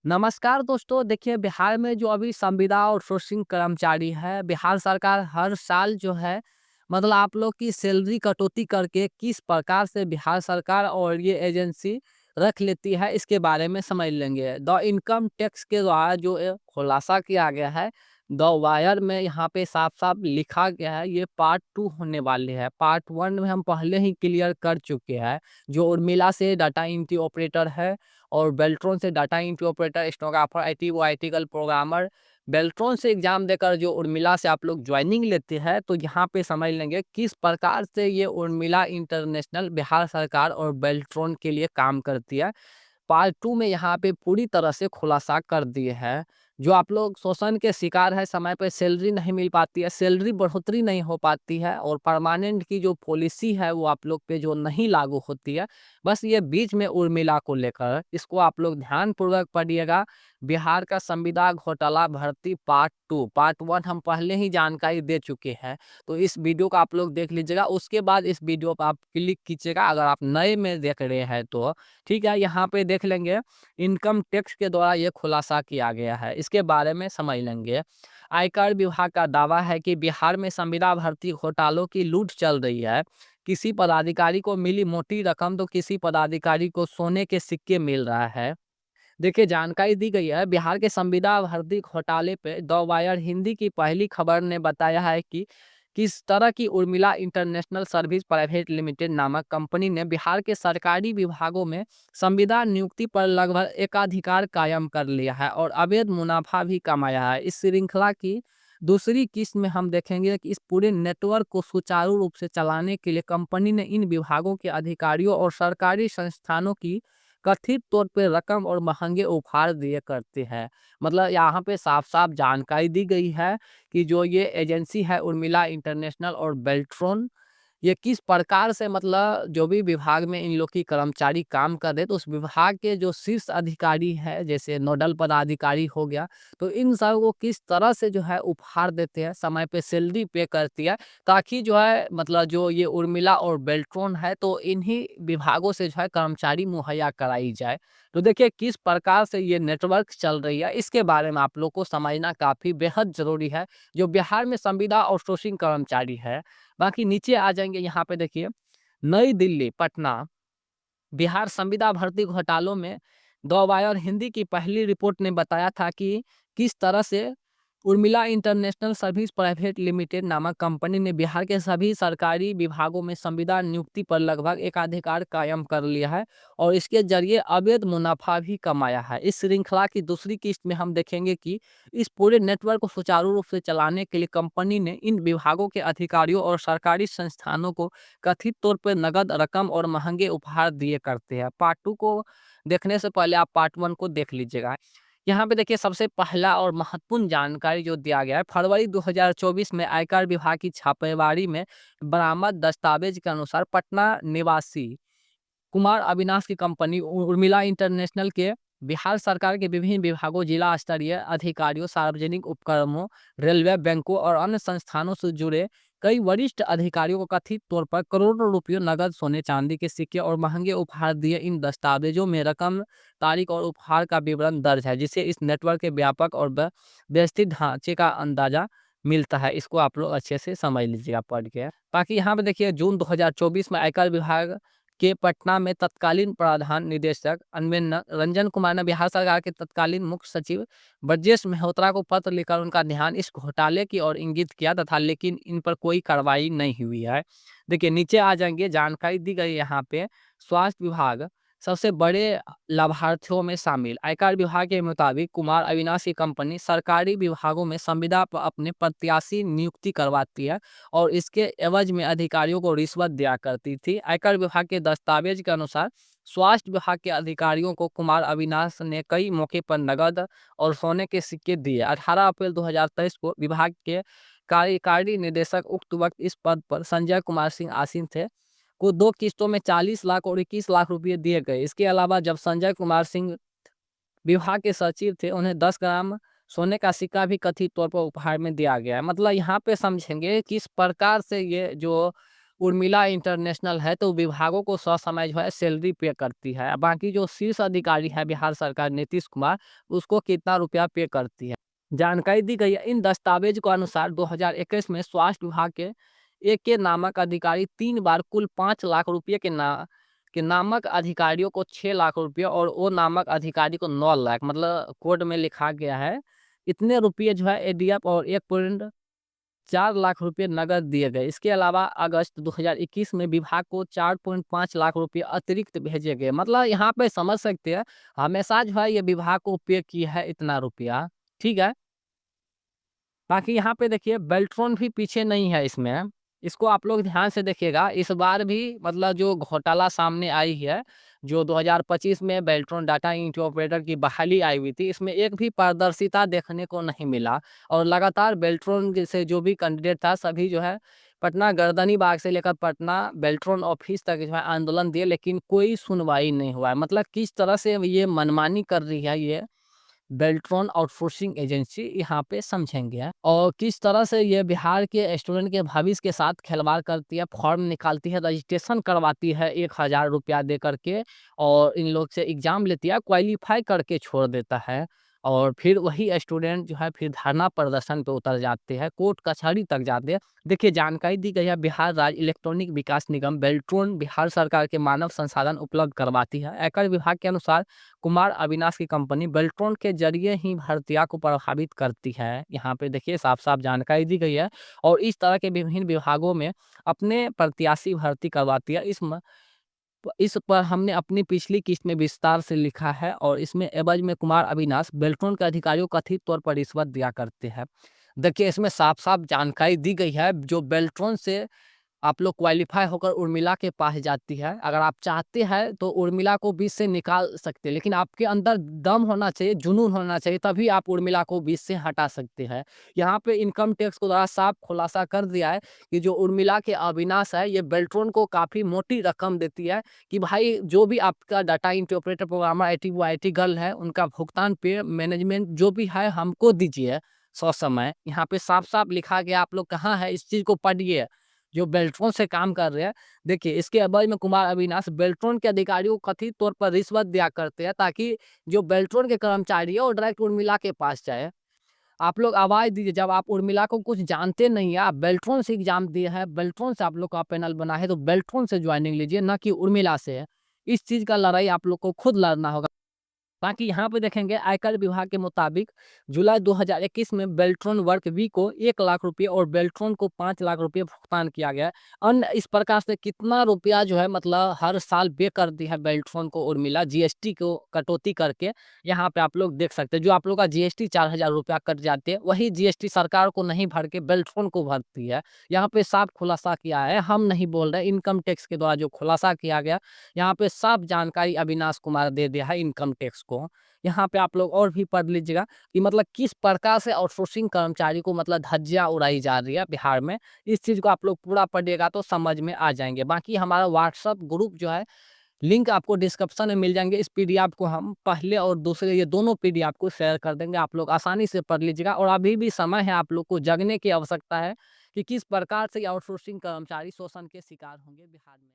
नमस्कार दोस्तों, देखिए बिहार में जो अभी संविदा आउटसोर्सिंग कर्मचारी है, बिहार सरकार हर साल जो है मतलब आप लोग की सैलरी कटौती करके किस प्रकार से बिहार सरकार और ये एजेंसी रख लेती है, इसके बारे में समझ लेंगे। द इनकम टैक्स के द्वारा जो खुलासा किया गया है, द वायर में यहाँ पे साफ साफ लिखा गया है। ये पार्ट 2 होने वाले है। पार्ट 1 में हम पहले ही क्लियर कर चुके हैं। जो उर्मिला से डाटा एंट्री ऑपरेटर है और बेल्ट्रॉन से data entry operator, stenographer, IT वो आईटीकल प्रोग्रामर, बेल्ट्रॉन से एग्जाम देकर जो उर्मिला से आप लोग ज्वाइनिंग लेते हैं, तो यहाँ पे समझ लेंगे किस प्रकार से ये उर्मिला इंटरनेशनल बिहार सरकार और बेल्ट्रॉन के लिए काम करती है। पार्ट 2 में यहाँ पे पूरी तरह से खुलासा कर दिए हैं। जो आप लोग शोषण के शिकार है, समय पे सैलरी नहीं मिल पाती है, सैलरी बढ़ोतरी नहीं हो पाती है और परमानेंट की जो पॉलिसी है वो आप लोग पे जो नहीं लागू होती है, बस ये बीच में उर्मिला को लेकर, इसको आप लोग ध्यानपूर्वक पढ़िएगा। बिहार का संविदा घोटाला भर्ती पार्ट 2, पार्ट 1 हम पहले ही जानकारी दे चुके हैं, तो इस वीडियो को आप लोग देख लीजिएगा। उसके बाद इस वीडियो पर आप क्लिक कीजिएगा अगर आप नए में देख रहे हैं तो। ठीक है, यहाँ पे देख लेंगे इनकम टैक्स के द्वारा ये खुलासा किया गया है, इसके बारे में समझ लेंगे। आयकर विभाग का दावा है कि बिहार में संविदा भर्ती घोटालों की लूट चल रही है। किसी पदाधिकारी को मिली मोटी रकम तो किसी पदाधिकारी को सोने के सिक्के मिल रहा है। देखिए, जानकारी दी गई है बिहार के संविदा भर्ती घोटाले पे द वायर हिंदी की पहली खबर ने बताया है कि किस तरह की Urmila international service private limited नामक कंपनी ने बिहार के सरकारी विभागों में संविदा नियुक्ति पर लगभग एकाधिकार कायम कर लिया है और अवैध मुनाफा भी कमाया है। इस श्रृंखला की दूसरी किस्त में हम देखेंगे कि इस पूरे नेटवर्क को सुचारू रूप से चलाने के लिए कंपनी ने इन विभागों के अधिकारियों और सरकारी संस्थानों की कथित तौर पे रकम और महंगे उपहार दिए करते हैं। मतलब यहाँ पे साफ-साफ जानकारी दी गई है कि जो ये एजेंसी है उर्मिला इंटरनेशनल और बेल्ट्रॉन, ये किस प्रकार से मतलब जो भी विभाग में इन लोग की कर्मचारी काम कर रहे, तो उस विभाग के जो शीर्ष अधिकारी है, जैसे नोडल पदाधिकारी हो गया, तो इन सब को किस तरह से जो है उपहार देते हैं, समय पे सैलरी पे करती है, ताकि जो है मतलब जो ये उर्मिला और बेल्ट्रॉन है, तो इन्हीं विभागों से जो है कर्मचारी मुहैया कराई जाए। तो देखिए किस प्रकार से ये नेटवर्क चल रही है, इसके बारे में आप लोग को समझना काफ़ी बेहद ज़रूरी है, जो बिहार में संविदा आउटसोर्सिंग कर्मचारी है। बाकी नीचे आ जाएँगे, यहाँ पे देखिए, नई दिल्ली, पटना, बिहार संविदा भर्ती घोटालों में द वायर हिंदी की पहली रिपोर्ट ने बताया था कि किस तरह से Urmila international service private limited नामक कंपनी ने बिहार के सभी सरकारी विभागों में संविदा नियुक्ति पर लगभग एकाधिकार कायम कर लिया है और इसके जरिए अवैध मुनाफा भी कमाया है। इस श्रृंखला की दूसरी किस्त में हम देखेंगे कि इस पूरे नेटवर्क को सुचारू रूप से चलाने के लिए कंपनी ने इन विभागों के अधिकारियों और सरकारी संस्थानों को कथित तौर पर नगद रकम और महंगे उपहार दिए करते हैं। पार्ट 2 को देखने से पहले आप पार्ट 1 को देख लीजिएगा। यहाँ पे देखिए सबसे पहला और महत्वपूर्ण जानकारी जो दिया गया है, फरवरी 2024 में आयकर विभाग की छापेमारी में बरामद दस्तावेज के अनुसार पटना निवासी कुमार अविनाश की कंपनी उर्मिला इंटरनेशनल के बिहार सरकार के विभिन्न विभागों, जिला स्तरीय अधिकारियों, सार्वजनिक उपक्रमों, रेलवे, बैंकों और अन्य संस्थानों से जुड़े कई वरिष्ठ अधिकारियों को कथित तौर पर करोड़ों रुपयों नगद, सोने चांदी के सिक्के और महंगे उपहार दिए। इन दस्तावेजों में रकम, तारीख और उपहार का विवरण दर्ज है, जिससे इस नेटवर्क के व्यापक और व्यवस्थित ढांचे का अंदाजा मिलता है। इसको आप लोग अच्छे से समझ लीजिएगा पढ़ के। बाकी यहाँ पे देखिए जून 2024 में आयकर विभाग के पटना में तत्कालीन प्रधान निदेशक अन्वेषण रंजन कुमार ने बिहार सरकार के तत्कालीन मुख्य सचिव ब्रजेश मेहरोत्रा को पत्र लिखकर उनका ध्यान इस घोटाले की ओर इंगित किया तथा, लेकिन इन पर कोई कार्रवाई नहीं हुई है। देखिए नीचे आ जाएंगे, जानकारी दी गई है यहाँ पे। स्वास्थ्य विभाग सबसे बड़े लाभार्थियों में शामिल। आयकर विभाग के मुताबिक कुमार अविनाश की कंपनी सरकारी विभागों में संविदा पर अपने प्रत्याशी नियुक्ति करवाती है और इसके एवज में अधिकारियों को रिश्वत दिया करती थी। आयकर विभाग के दस्तावेज के अनुसार स्वास्थ्य विभाग के अधिकारियों को कुमार अविनाश ने कई मौके पर नगद और सोने के सिक्के दिए। 18 अप्रैल 2023 को विभाग के कार्यकारी निदेशक उक्त वक्त इस पद पर संजय कुमार सिंह आसीन थे, को 2 किस्तों में 40 लाख और 21 लाख रुपए दिए गए। इसके अलावा जब संजय कुमार सिंह विभाग के सचिव थे, उन्हें 10 ग्राम सोने का सिक्का भी कथित तौर पर उपहार में दिया गया है। मतलब यहाँ पे समझेंगे किस प्रकार से ये जो उर्मिला इंटरनेशनल है तो विभागों को ससमय जो है सैलरी पे करती है। बाकी जो शीर्ष अधिकारी है बिहार सरकार नीतीश कुमार, उसको कितना रुपया पे करती है। जानकारी दी गई है इन दस्तावेज के अनुसार 2021 में स्वास्थ्य विभाग के के नामक अधिकारी 3 बार कुल 5 लाख रुपये के नामक अधिकारियों को 6 लाख रुपये और ओ नामक अधिकारी को 9 लाख, मतलब कोड में लिखा गया है इतने रुपये जो है एडीएफ और 1.4 लाख रुपये नगद दिए गए। इसके अलावा अगस्त 2021 में विभाग को 4.5 लाख रुपये अतिरिक्त भेजे गए। मतलब यहाँ पे समझ सकते हैं हमेशा जो है ये विभाग को पे किया है इतना रुपया। ठीक है। बाकी यहाँ पे देखिए बेल्ट्रॉन भी पीछे नहीं है इसमें। इसको आप लोग ध्यान से देखिएगा, इस बार भी मतलब जो घोटाला सामने आई है, जो 2025 में बेल्ट्रॉन डाटा एंट्री ऑपरेटर की बहाली आई हुई थी, इसमें एक भी पारदर्शिता देखने को नहीं मिला। और लगातार बेल्ट्रॉन से जो भी कैंडिडेट था सभी जो है पटना गर्दनी बाग से लेकर पटना बेल्ट्रॉन ऑफिस तक जो है आंदोलन दिए, लेकिन कोई सुनवाई नहीं हुआ है। मतलब किस तरह से ये मनमानी कर रही है ये बेल्ट्रॉन आउटसोर्सिंग एजेंसी, यहाँ पे समझेंगे। और किस तरह से ये बिहार के स्टूडेंट के भविष्य के साथ खिलवाड़ करती है, फॉर्म निकालती है, रजिस्ट्रेशन करवाती है 1,000 रुपया दे करके, और इन लोग से एग्जाम लेती है, क्वालिफाई करके छोड़ देता है। और फिर वही स्टूडेंट जो है फिर धरना प्रदर्शन पे उतर जाते हैं, कोर्ट कचहरी तक जाते हैं। देखिए जानकारी दी गई है बिहार राज्य इलेक्ट्रॉनिक विकास निगम बेल्ट्रॉन बिहार सरकार के मानव संसाधन उपलब्ध करवाती है। आयकर विभाग के अनुसार कुमार अविनाश की कंपनी बेल्ट्रॉन के जरिए ही भर्तिया को प्रभावित करती है। यहाँ पे देखिए साफ साफ जानकारी दी गई है। और इस तरह के विभिन्न विभागों में अपने प्रत्याशी भर्ती करवाती है। इस पर हमने अपनी पिछली किस्त में विस्तार से लिखा है, और इसमें एवज में कुमार अविनाश बेल्ट्रॉन के अधिकारियों को कथित तौर पर रिश्वत दिया करते हैं। देखिए इसमें साफ साफ जानकारी दी गई है, जो बेल्ट्रॉन से आप लोग क्वालिफाई होकर उर्मिला के पास जाती है। अगर आप चाहते हैं तो उर्मिला को बीच से निकाल सकते हैं, लेकिन आपके अंदर दम होना चाहिए, जुनून होना चाहिए, तभी आप उर्मिला को बीच से हटा सकते हैं। यहाँ पे इनकम टैक्स को बड़ा साफ खुलासा कर दिया है कि जो उर्मिला के अविनाश है ये बेल्ट्रॉन को काफ़ी मोटी रकम देती है कि भाई जो भी आपका डाटा इंटरप्रेटर प्रोग्रामर आईटी वो आईटी गर्ल है, उनका भुगतान पे मैनेजमेंट जो भी है हमको दीजिए ससमय। यहाँ पे साफ साफ लिखा गया, आप लोग कहाँ है इस चीज़ को पढ़िए, जो बेल्ट्रॉन से काम कर रहे हैं। देखिए इसके एवज में कुमार अविनाश बेल्ट्रॉन के अधिकारियों को कथित तौर पर रिश्वत दिया करते हैं, ताकि जो बेल्ट्रॉन के कर्मचारी है वो डायरेक्ट उर्मिला के पास जाए। आप लोग आवाज़ दीजिए, जब आप उर्मिला को कुछ जानते नहीं है, आप बेल्ट्रॉन से एग्जाम दिए हैं, बेल्ट्रॉन से आप लोग का पैनल बना है, तो बेल्ट्रॉन से ज्वाइनिंग लीजिए, ना कि उर्मिला से। इस चीज़ का लड़ाई आप लोग को खुद लड़ना होगा। बाकी यहाँ पे देखेंगे आयकर विभाग के मुताबिक जुलाई 2021 में बेल्ट्रॉन वर्क वी को 1 लाख रुपये और बेल्ट्रॉन को 5 लाख रुपये भुगतान किया गया है। अन्य इस प्रकार से कितना रुपया जो है मतलब हर साल पे कर दी है बेल्ट्रॉन को उर्मिला, जीएसटी को कटौती करके। यहाँ पे आप लोग देख सकते हैं, जो आप लोग का जीएसटी 4,000 रुपया कट जाते हैं, वही जीएसटी सरकार को नहीं भर के बेल्ट्रॉन को भरती है। यहाँ पे साफ खुलासा किया है, हम नहीं बोल रहे, इनकम टैक्स के द्वारा जो खुलासा किया गया, यहाँ पे साफ जानकारी अविनाश कुमार दे दिया है इनकम टैक्स को। यहाँ पे आप लोग और भी पढ़ लीजिएगा कि मतलब किस प्रकार से आउटसोर्सिंग कर्मचारी को मतलब धज्जियां उड़ाई जा रही है बिहार में। इस चीज को आप लोग पूरा पढ़िएगा तो समझ में आ जाएंगे। बाकी हमारा व्हाट्सअप ग्रुप जो है, लिंक आपको डिस्क्रिप्शन में मिल जाएंगे। इस पीडीएफ को हम पहले और दूसरे ये दोनों पीडीएफ को शेयर कर देंगे, आप लोग आसानी से पढ़ लीजिएगा। और अभी भी समय है, आप लोग को जगने की आवश्यकता है कि किस प्रकार से आउटसोर्सिंग कर्मचारी शोषण के शिकार होंगे बिहार में।